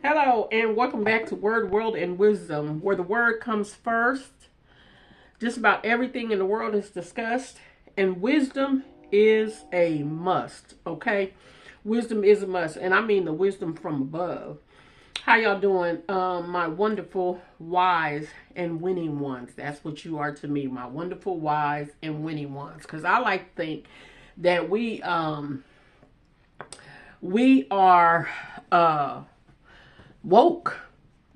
Hello, and welcome back to Word, World, and Wisdom, where the word comes first. Just about everything in the world is discussed, and wisdom is a must, okay? Wisdom is a must, and I mean the wisdom from above. How y'all doing, my wonderful, wise, and winning ones? That's what you are to me, my wonderful, wise, and winning ones. Because I like to think that we are woke.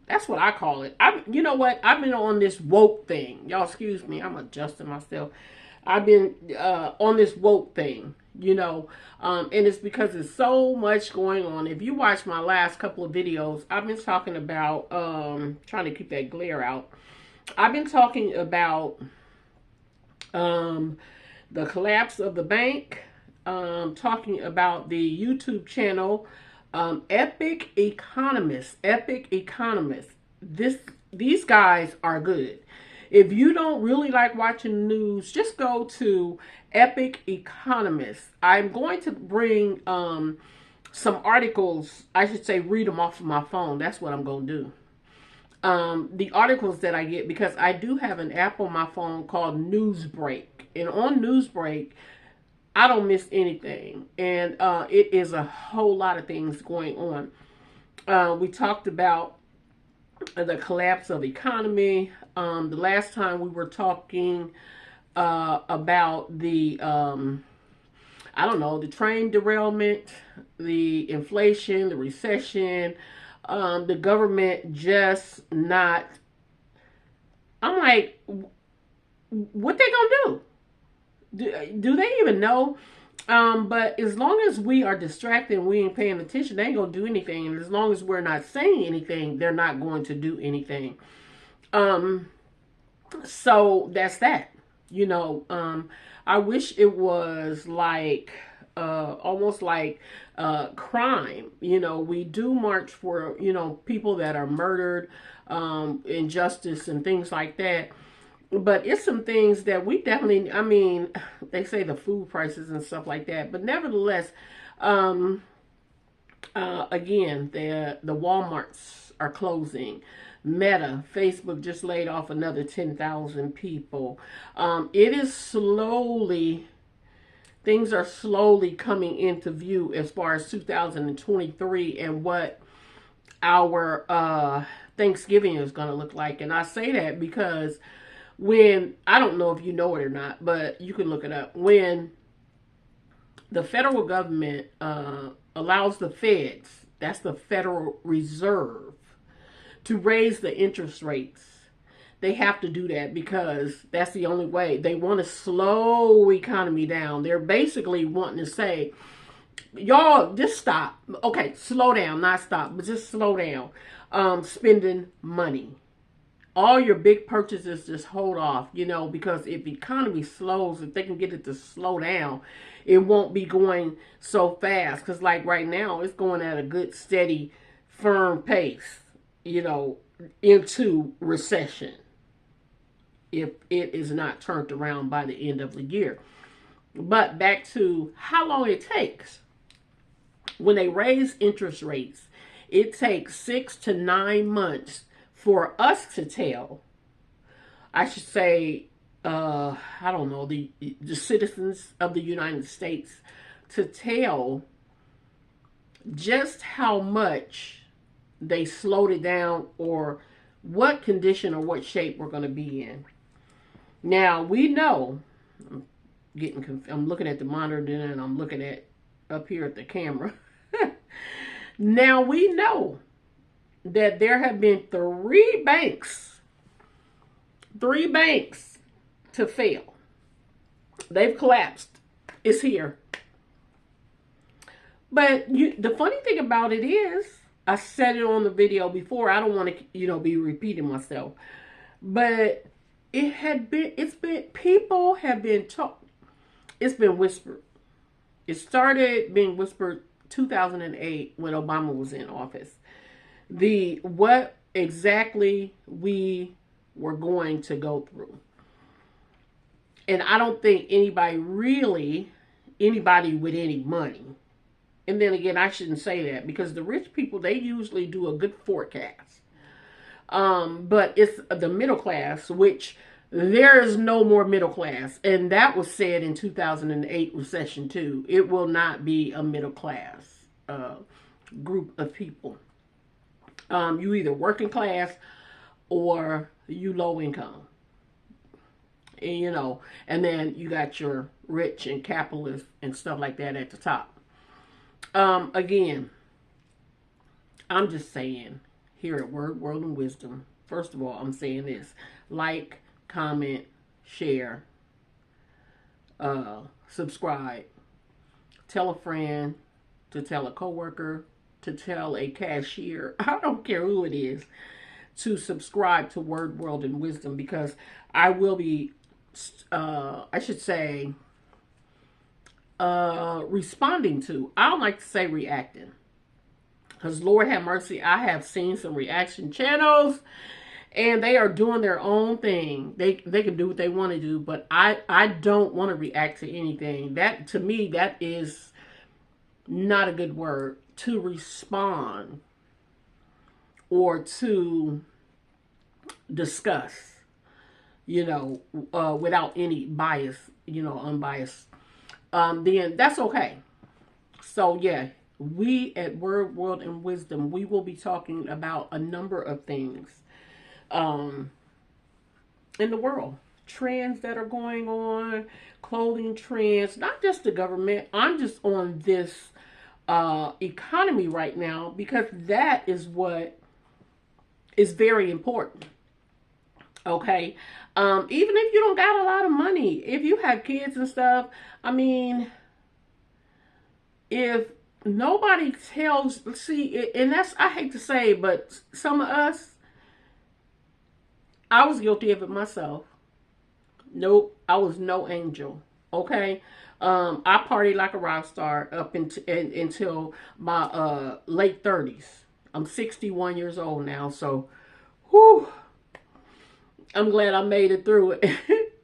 That's what I call it. You know what? I've been on this woke thing. Y'all, excuse me. I'm adjusting myself. I've been on this woke thing, and it's because there's so much going on. If you watch my last couple of videos, I've been talking about trying to keep that glare out. I've been talking about the collapse of the bank, talking about the YouTube channel Epic Economist. Epic Economist. These guys are good. If you don't really like watching the news, just go to Epic Economist. I'm going to bring some articles. I should say read them off of my phone. That's what I'm going to do. The articles that I get, because I do have an app on my phone called Newsbreak. And on Newsbreak, I don't miss anything. And it is a whole lot of things going on. We talked about the collapse of the economy. The last time we were talking about the, I don't know, the train derailment, the inflation, the recession, the government just not. I'm like, what they gonna do? Do they even know? But as long as we are distracted and we ain't paying attention, they ain't gonna do anything. And as long as we're not saying anything, they're not going to do anything. So that's that. I wish it was like almost like crime. We do march for people that are murdered, injustice and things like that. But it's some things that we definitely, I mean, they say the food prices and stuff like that. But nevertheless, again, the Walmarts are closing. Meta, Facebook just laid off another 10,000 people. It is slowly, things are slowly coming into view as far as 2023 and what our Thanksgiving is going to look like. And I say that because when, I don't know if you know it or not, but you can look it up. When the federal government allows the feds, that's the Federal Reserve, to raise the interest rates, they have to do that because that's the only way. They want to slow economy down. They're basically wanting to say, y'all, just stop. Okay, slow down, not stop, but just slow down spending money. All your big purchases, just hold off, because if the economy slows, if they can get it to slow down, it won't be going so fast. Because like right now, it's going at a good, steady, firm pace, into recession if it is not turned around by the end of the year. But back to how long it takes. When they raise interest rates, it takes 6 to 9 months for us to tell, I should say, I don't know, the citizens of the United States to tell just how much they slowed it down or what condition or what shape we're going to be in. Now, we know, I'm looking at the monitor and I'm looking at up here at the camera. Now, we know that there have been three banks to fail. They've collapsed. It's here. But the funny thing about it is, I said it on the video before. I don't want to, be repeating myself. But people have been taught. It's been whispered. It started being whispered 2008 when Obama was in office. What exactly we were going to go through. And I don't think anybody with any money, And then again, I shouldn't say that because the rich people, they usually do a good forecast. But it's the middle class, which there is no more middle class. And that was said in 2008 recession too. It will not be a middle class group of people. You either working class or you low income. And, you know, and then you got your rich and capitalists and stuff like that at the top. Again, I'm just saying here at Word, World, and Wisdom, first of all, I'm saying this: like, comment, share, subscribe, tell a friend, to tell a coworker, to tell a cashier. I don't care who it is, to subscribe to Word, World, and Wisdom, because I will be, I should say, responding to. I don't like to say reacting, because Lord have mercy, I have seen some reaction channels and they are doing their own thing. They can do what they want to do, but I don't want to react to anything. That, to me, that is not a good word, to respond or to discuss, you know, without any bias, you know, unbiased. Then that's okay. So yeah, we at Word, World, and Wisdom, we will be talking about a number of things in the world. Trends that are going on, clothing trends, not just the government. I'm just on this economy right now because that is what is very important. Okay. Even if you don't got a lot of money, if you have kids and stuff, I mean, if nobody tells, see, and that's, I hate to say, but some of us, I was guilty of it myself. Nope, I was no angel. Okay. I partied like a rock star up until my late 30s. I'm 61 years old now, so whew, I'm glad I made it through it,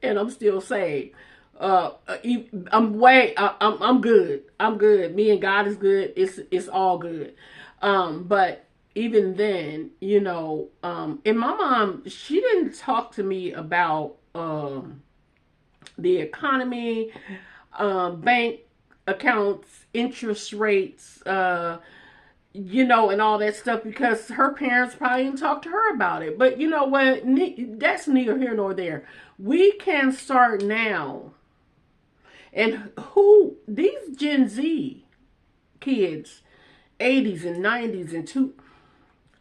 and I'm still saved. I'm good. I'm good. Me and God is good. It's all good. But even then, you know, and my mom, she didn't talk to me about the economy, bank accounts, interest rates, you know, and all that stuff, because her parents probably didn't talk to her about it. But you know what? That's neither here nor there. We can start now. And who, these Gen Z kids, 80s and 90s and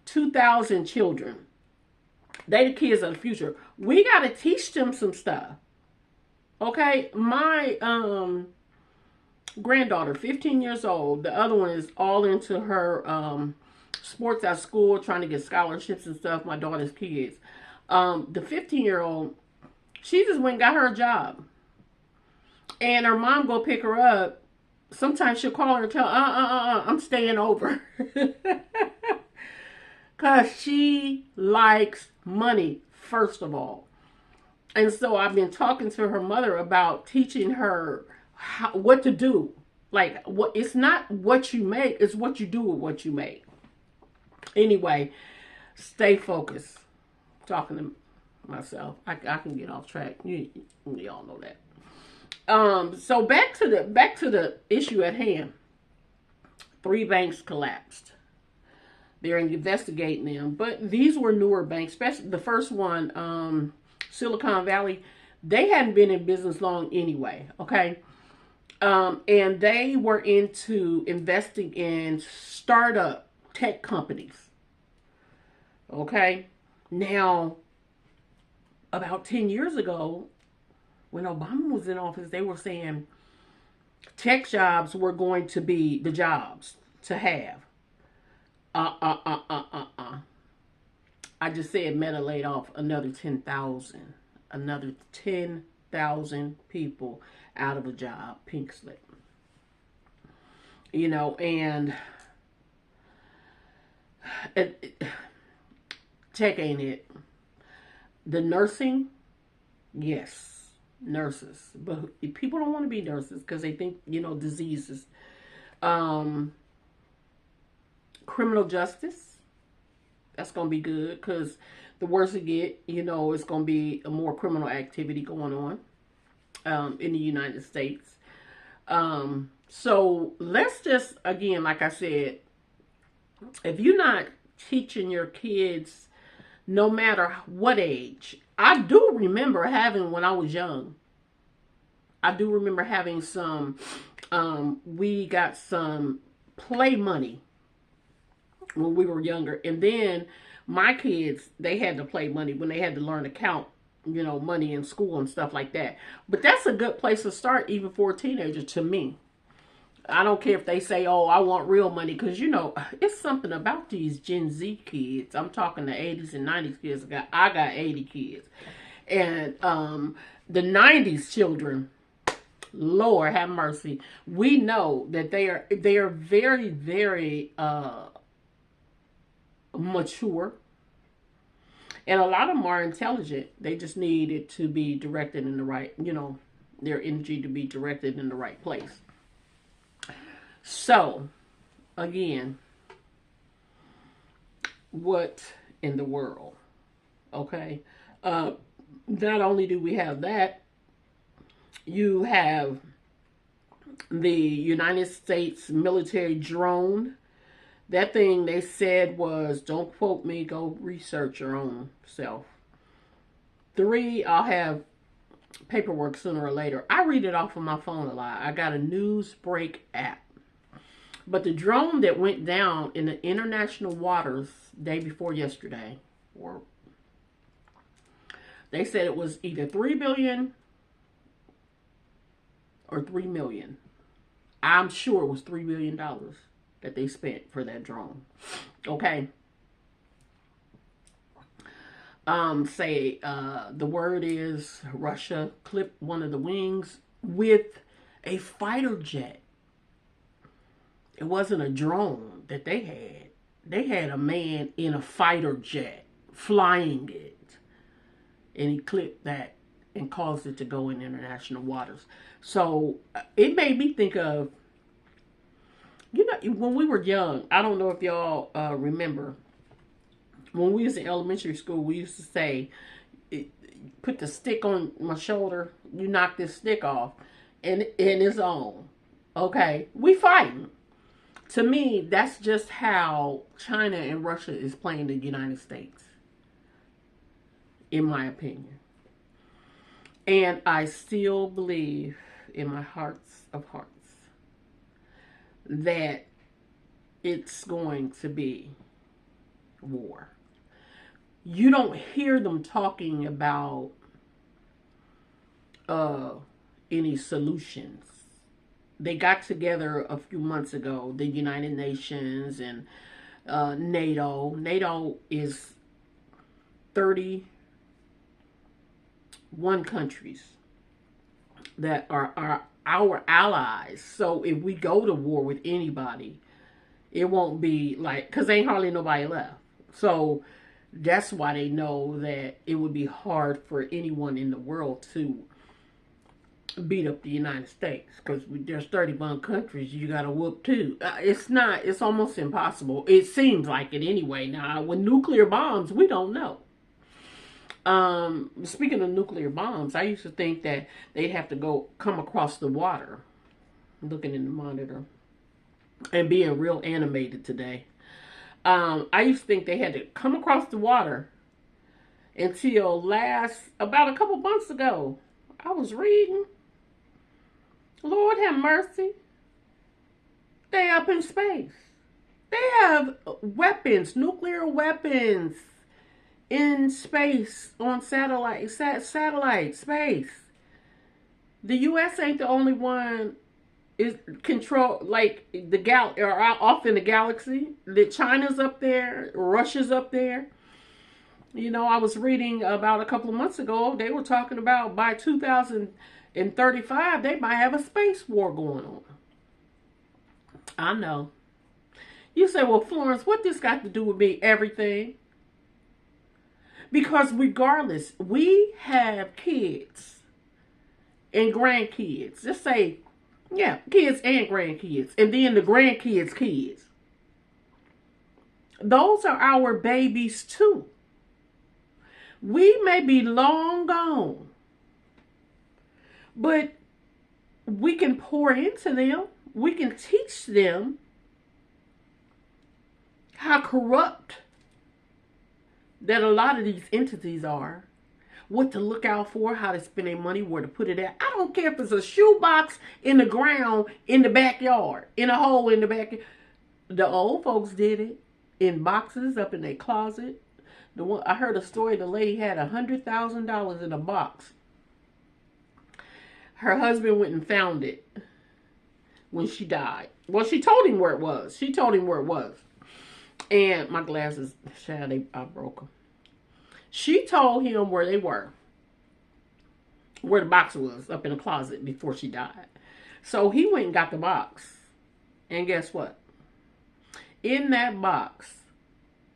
2000 children, they the kids of the future. We got to teach them some stuff. Okay? My granddaughter, 15 years old. The other one is all into her sports at school, trying to get scholarships and stuff. My daughter's kids. The 15-year-old, she just went and got her a job. And her mom go pick her up. Sometimes she'll call her and tell, I'm staying over. Because she likes money, first of all. And so I've been talking to her mother about teaching her what to do. Like, it's not what you make, it's what you do with what you make. Anyway, stay focused. Talking to myself. I can get off track. You all know that. So back to the issue at hand. 3 banks collapsed. They're investigating them, but these were newer banks, especially the first one, Silicon Valley. They hadn't been in business long anyway, okay? And they were into investing in startup tech companies, okay? Now, about 10 years ago, when Obama was in office, they were saying tech jobs were going to be the jobs to have. I just said Meta laid off another 10,000. Another 10,000 people out of a job. Pink slip. You know, and tech ain't it. The nursing, yes. Nurses, but people don't want to be nurses because they think, you know, diseases. Um, Criminal justice. That's going to be good because the worse it get, it's going to be more criminal activity going on in the United States. So let's just, again, like I said, if you're not teaching your kids, no matter what age, I do remember having, when I was young, I do remember having some, we got some play money when we were younger. And then my kids, they had to play money when they had to learn to count, money in school and stuff like that. But that's a good place to start, even for a teenager, to me. I don't care if they say, oh, I want real money, because, it's something about these Gen Z kids. I'm talking the 80s and 90s kids. I got 80 kids. And the 90s children, Lord have mercy. We know that they are very, very mature. And a lot of them are intelligent. They just need it to be directed in the right, their energy to be directed in the right place. So, again, what in the world? Okay. Not only do we have that, you have the United States military drone. That thing they said was, don't quote me, go research your own self. 3, I'll have paperwork sooner or later. I read it off of my phone a lot. I got a Newsbreak app. But the drone that went down in the international waters day before yesterday, or they said it was either 3 billion or 3 million. I'm sure it was $3 billion that they spent for that drone. Okay. The word is Russia clipped one of the wings with a fighter jet. It wasn't a drone that they had. They had a man in a fighter jet flying it. And he clipped that and caused it to go in international waters. So it made me think of, when we were young, I don't know if y'all remember, when we was in elementary school, we used to say, put the stick on my shoulder, you knock this stick off, and it's on. Okay, we fighting. To me, that's just how China and Russia is playing the United States, in my opinion. And I still believe in my hearts of hearts that it's going to be war. You don't hear them talking about any solutions. They got together a few months ago, the United Nations and NATO. NATO is 31 countries that are our allies. So if we go to war with anybody, it won't be like, because ain't hardly nobody left. So that's why they know that it would be hard for anyone in the world to beat up the United States, because there's 31 countries you got to whoop too. It's almost impossible. It seems like it anyway. Now, with nuclear bombs, we don't know. Speaking of nuclear bombs, I used to think that they'd have to come across the water. I'm looking in the monitor and being real animated today. I used to think they had to come across the water until about a couple months ago. I was reading. Lord have mercy. They up in space. They have weapons, nuclear weapons in space on satellite space. The U.S. ain't the only one is control, like or off in the galaxy. That China's up there, Russia's up there. I was reading about a couple of months ago, they were talking about by 2035, they might have a space war going on. I know. You say, well, Florence, what this got to do with me? Everything. Because regardless, we have kids and grandkids. Just say, Yeah, kids and grandkids. And then the grandkids' kids. Those are our babies too. We may be long gone, but we can pour into them. We can teach them how corrupt that a lot of these entities are, what to look out for, how to spend their money, where to put it at. I don't care if it's a shoebox in the ground in the backyard, in a hole in the backyard. The old folks did it in boxes up in their closet. The one I heard a story, the lady had $100,000 in a box. Her husband went and found it when she died. Well, she told him where it was. She told him where it was. And my glasses, I broke them. She told him where they were, where the box was, up in the closet before she died. So he went and got the box. And guess what? In that box,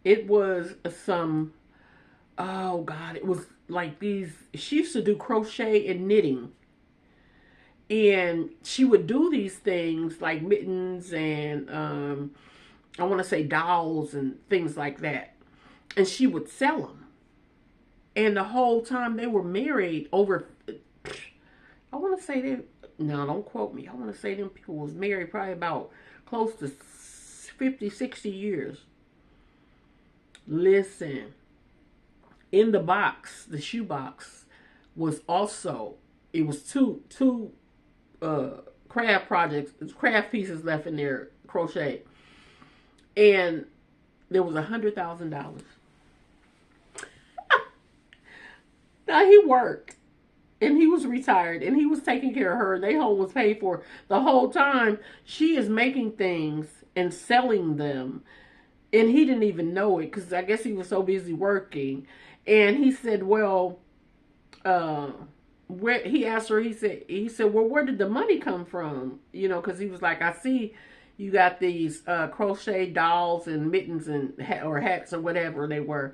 it was some, oh God, it was like these, she used to do crochet and knitting. And she would do these things like mittens and I want to say dolls and things like that. And she would sell them. And the whole time they were married over, I want to say no, don't quote me. I want to say them people was married probably about close to 50, 60 years. Listen, in the box, the shoe box was also, it was two craft pieces left in there, crochet. And there was $100,000. Now he worked and he was retired and he was taking care of her. Their home was paid for. The whole time she is making things and selling them. And he didn't even know it because I guess he was so busy working. And he said, well, where he asked her, he said, well, where did the money come from? You know, because he was like, I see you got these crochet dolls and mittens and or hats or whatever they were.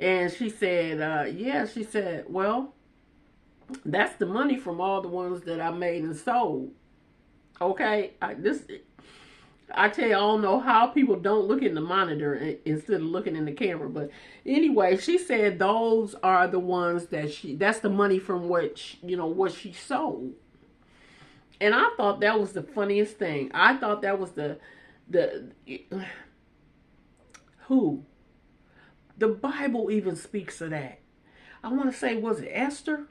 And she said, yeah, she said, well, that's the money from all the ones that I made and sold. Okay, I tell you, I don't know how people don't look in the monitor instead of looking in the camera. But anyway, she said those are the ones that's the money from what she sold. And I thought that was the funniest thing. I thought that was who? The Bible even speaks of that. I want to say, was it Esther?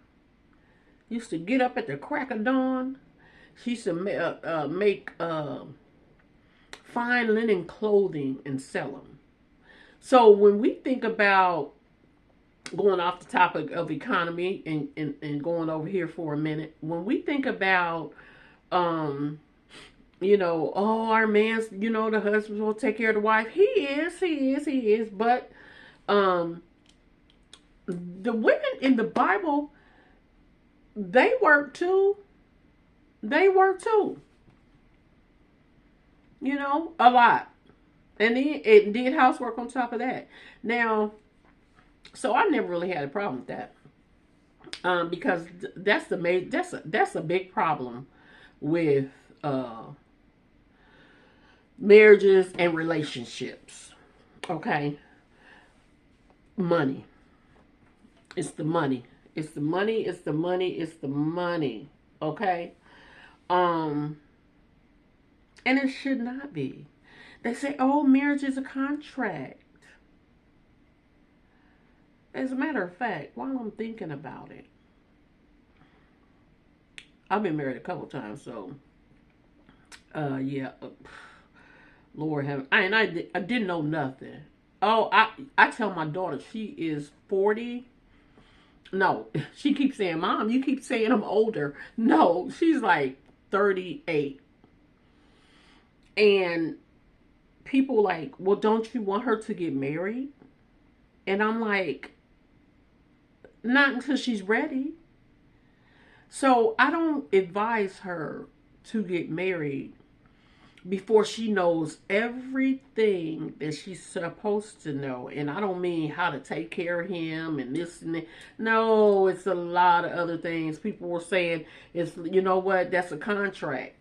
Used to get up at the crack of dawn. She used to make fine linen clothing and sell them. So when we think about going off the topic of economy and going over here for a minute, when we think about, oh, our man's, the husband will take care of the wife. He is. But the women in the Bible, they work too. A lot. And then it did housework on top of that. Now, so I never really had a problem with that. Because that's a big problem with marriages and relationships. Okay? Money. It's the money. It's the money. It's the money. It's the money. Okay? And it should not be. They say, oh, marriage is a contract. As a matter of fact, while I'm thinking about it, I've been married a couple times, so yeah. Lord have, I didn't know nothing. Oh, I tell my daughter she is 40. No, she keeps saying, Mom, you keep saying I'm older. No, she's like 38. And people like, well, don't you want her to get married? And I'm like, not until she's ready. So I don't advise her to get married before she knows everything that she's supposed to know. And I don't mean how to take care of him and this and that. No, it's a lot of other things. People were saying, you know what, that's a contract.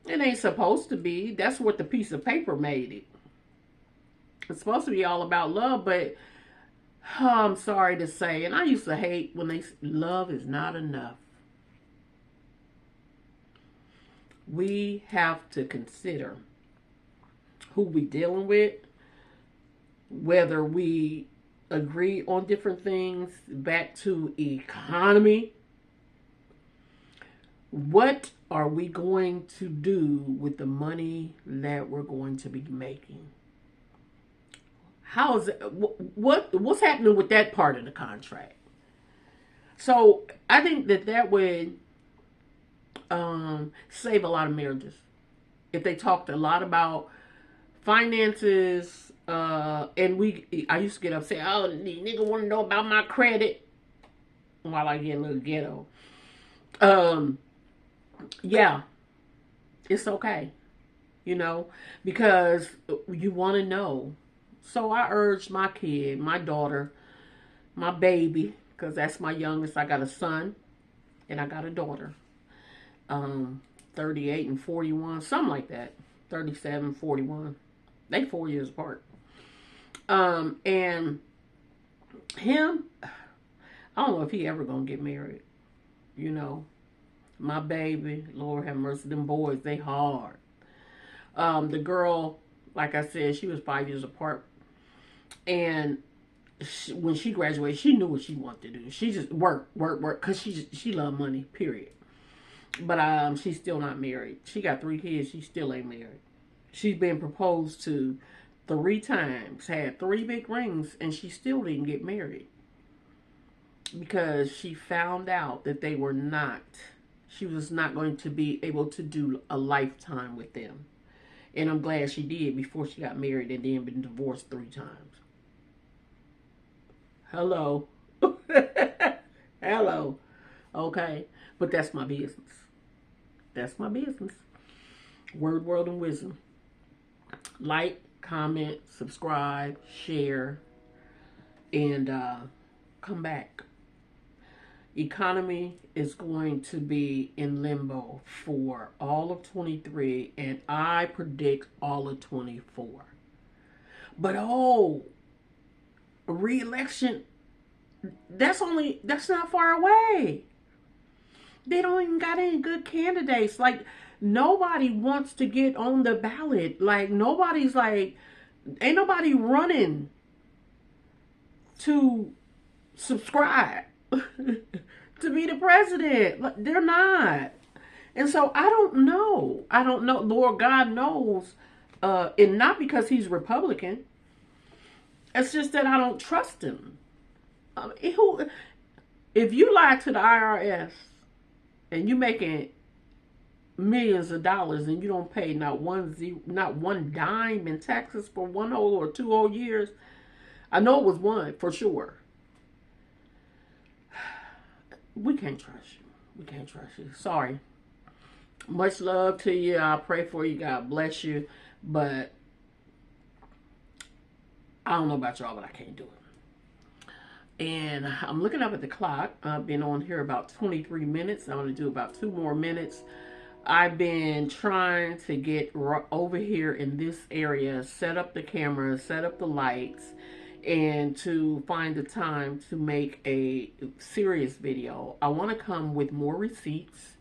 It ain't supposed to be. That's what the piece of paper made it. It's supposed to be all about love, but I'm sorry to say, and I used to hate when they love is not enough. We have to consider who we dealing with, whether we agree on different things. Back to economy. What are we going to do with the money that we're going to be making? How is it, what's happening with that part of the contract? So I think that would save a lot of marriages if they talked a lot about finances. I used to get upset. Oh, the nigga want to know about my credit while I get a little ghetto. Yeah, it's okay, because you want to know. So I urged my kid, my daughter, my baby, because that's my youngest. I got a son and I got a daughter. 38 and 41, something like that. 37, 41. They 4 years apart. And him, I don't know if he ever gonna get married. My baby, Lord have mercy, them boys, they hard. The girl, like I said, she was 5 years apart. And when she graduated, she knew what she wanted to do. She just work, because she loved money, period. But she's still not married. She got 3 kids. She still ain't married. She's been proposed to 3 times, had 3 big rings, and she still didn't get married. Because she found out that she was not going to be able to do a lifetime with them. And I'm glad she did before she got married and then been divorced 3 times. Hello. Hello. Okay. But that's my business. That's my business. Word, world, and wisdom. Like, comment, subscribe, share, and come back. Economy is going to be in limbo for all of 23, and I predict all of 24. But re-election, that's not far away. They don't even got any good candidates. Like, nobody wants to get on the ballot. Like, nobody's like, ain't nobody running to subscribe to be the president. They're not. And so I don't know. Lord God knows. And not because he's Republican. It's just that I don't trust him. If you lie to the IRS and you making millions of dollars and you don't pay not one dime in taxes for 1 whole or 2 whole years, I know it was 1 for sure. We can't trust you. We can't trust you. Sorry. Much love to you. I pray for you. God bless you. But I don't know about y'all, but I can't do it. And I'm looking up at the clock. I've been on here about 23 minutes. I'm going to do about 2 more minutes. I've been trying to get over here in this area, set up the camera, set up the lights, and to find the time to make a serious video. I want to come with more receipts.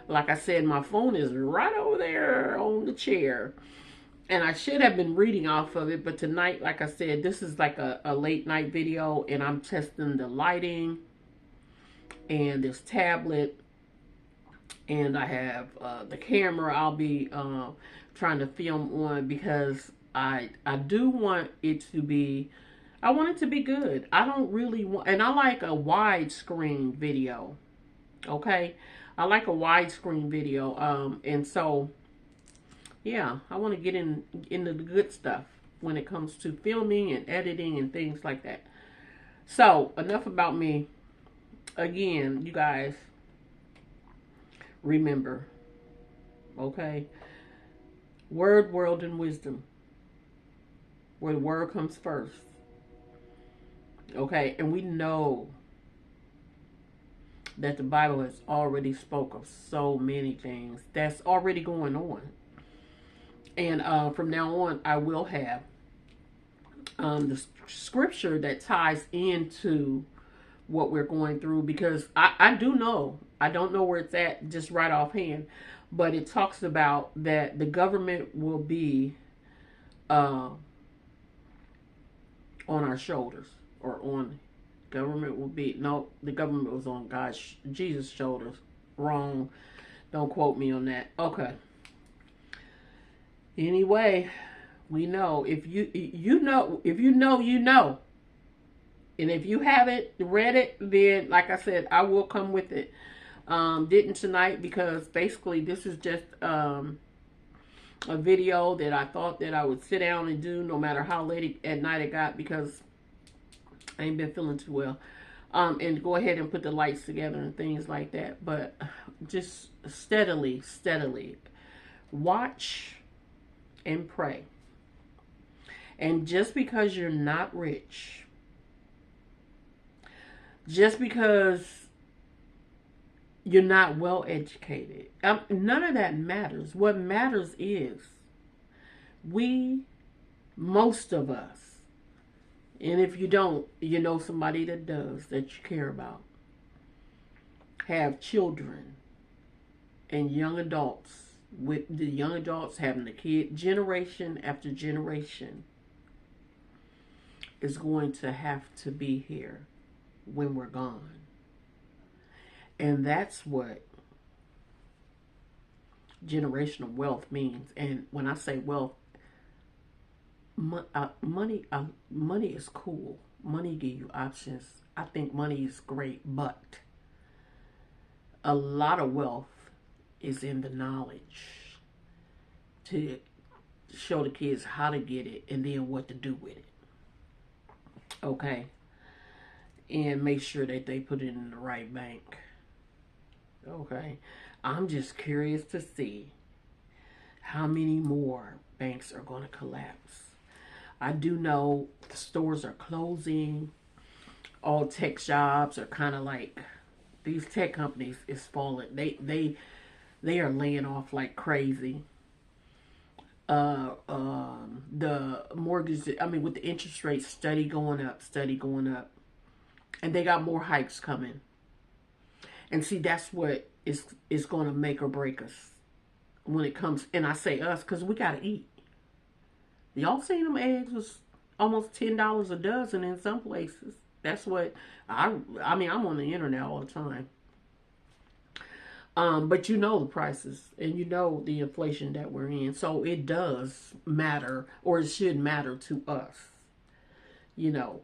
Like I said, my phone is right over there on the chair. And I should have been reading off of it, but tonight, like I said, this is like a late night video, and I'm testing the lighting and this tablet, and I have the camera I'll be trying to film on, because I do want it to be, I want it to be good. I don't really want, and I like a widescreen video, okay? I like a widescreen video, and so yeah, I want to get into the good stuff when it comes to filming and editing and things like that. So, enough about me. Again, you guys, remember, okay? Word, world, and wisdom. Where the word comes first. Okay? And we know that the Bible has already spoke of so many things that's already going on. And from now on, I will have the scripture that ties into what we're going through, because I do know, I don't know where it's at just right offhand, but it talks about that the government will be uh, on our shoulders, or on government will be, no, the government was on God's, Jesus' shoulders. Wrong. Don't quote me on that. Okay. Anyway, we know, if you know, if you know, you know. And if you haven't read it, then like I said, I will come with it. Didn't tonight, because basically this is just a video that I thought that I would sit down and do no matter how late at night it got, because I ain't been feeling too well. And go ahead and put the lights together and things like that. But just steadily watch and pray. And just because you're not rich, just because you're not well educated, none of that matters. What matters is most of us, and if you don't, you know somebody that does, that you care about, have children and young adults, with the young adults having the kid, generation after generation is going to have to be here when we're gone. And that's what generational wealth means. And when I say wealth, money is cool. Money give you options. I think money is great, but a lot of wealth is in the knowledge to show the kids how to get it and then what to do with it. Okay? And make sure that they put it in the right bank. Okay? I'm just curious to see how many more banks are going to collapse. I do know the stores are closing. All tech jobs are kind of like, these tech companies is falling. They are laying off like crazy. The mortgage, I mean, with the interest rates steady going up, and they got more hikes coming. And see, that's what is going to make or break us when it comes. And I say us because we got to eat. Y'all seen them eggs was almost $10 a dozen in some places. That's what I mean, I'm on the internet all the time. But you know the prices, and you know the inflation that we're in. So it does matter, or it should matter to us. You know,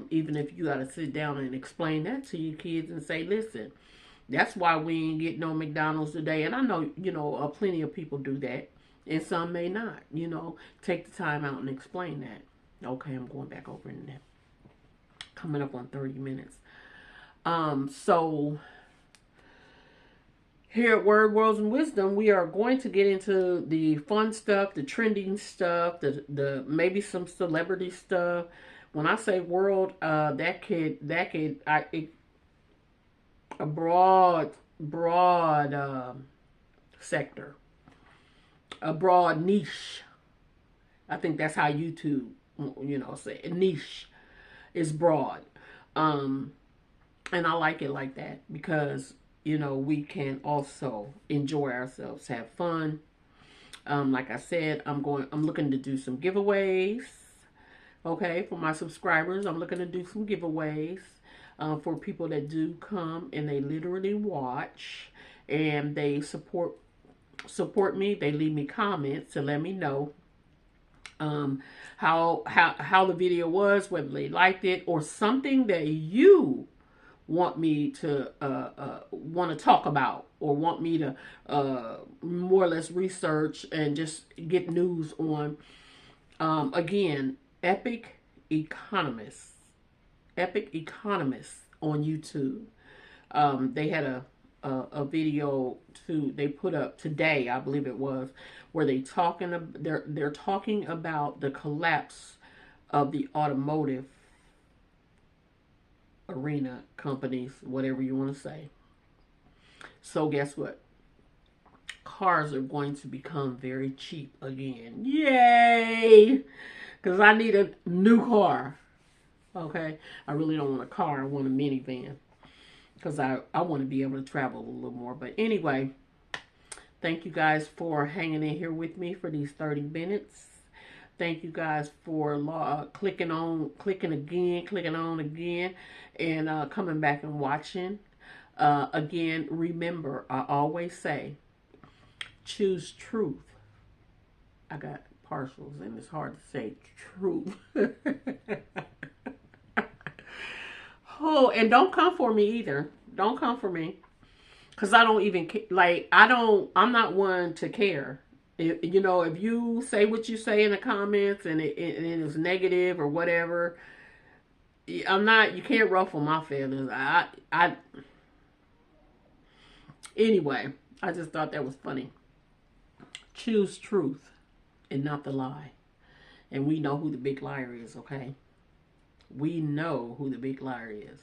even if you got to sit down and explain that to your kids and say, listen, that's why we ain't getting no McDonald's today. And I know, you know, plenty of people do that. And some may not, you know, take the time out and explain that. Okay, I'm going back over in there. Coming up on 30 minutes. So here at Word, Worlds, and Wisdom, we are going to get into the fun stuff, the trending stuff, the maybe some celebrity stuff. When I say world, that could a broad sector, a broad niche. I think that's how YouTube, you know, say niche is broad. And I like it like that because, you know, we can also enjoy ourselves, have fun. Like I said, I'm looking to do some giveaways. Okay, for my subscribers, I'm looking to do some giveaways for people that do come and they literally watch and they support me. They leave me comments to let me know how the video was, whether they liked it, or something that you want me to want to talk about, or want me to more or less research and just get news on. Again, Epic Economists on YouTube. They had a video they put up today, I believe it was, where they're talking about the collapse of the automotive arena companies, whatever you want to say. So guess what? Cars are going to become very cheap again. Yay! Because I need a new car. Okay? I really don't want a car. I want a minivan. Because I want to be able to travel a little more. But anyway, thank you guys for hanging in here with me for these 30 minutes. Thank you guys for clicking on again, and coming back and watching. Again, remember, I always say, choose truth. I got partials and it's hard to say truth. Oh, and don't come for me either. Don't come for me. Because I don't even, like, I'm not one to care. You know, if you say what you say in the comments and it is negative or whatever, you can't ruffle my feathers. Anyway, I just thought that was funny. Choose truth and not the lie. And we know who the big liar is, okay? We know who the big liar is.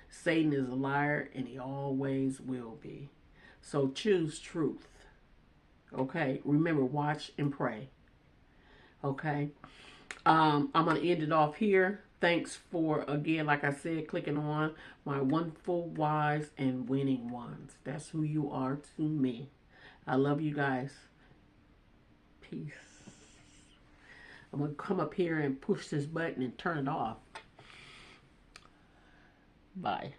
Satan is a liar and he always will be. So choose truth. Okay? Remember, watch and pray. Okay? I'm going to end it off here. Thanks for, again, like I said, clicking on my wonderful, wise, and winning ones. That's who you are to me. I love you guys. Peace. I'm going to come up here and push this button and turn it off. Bye.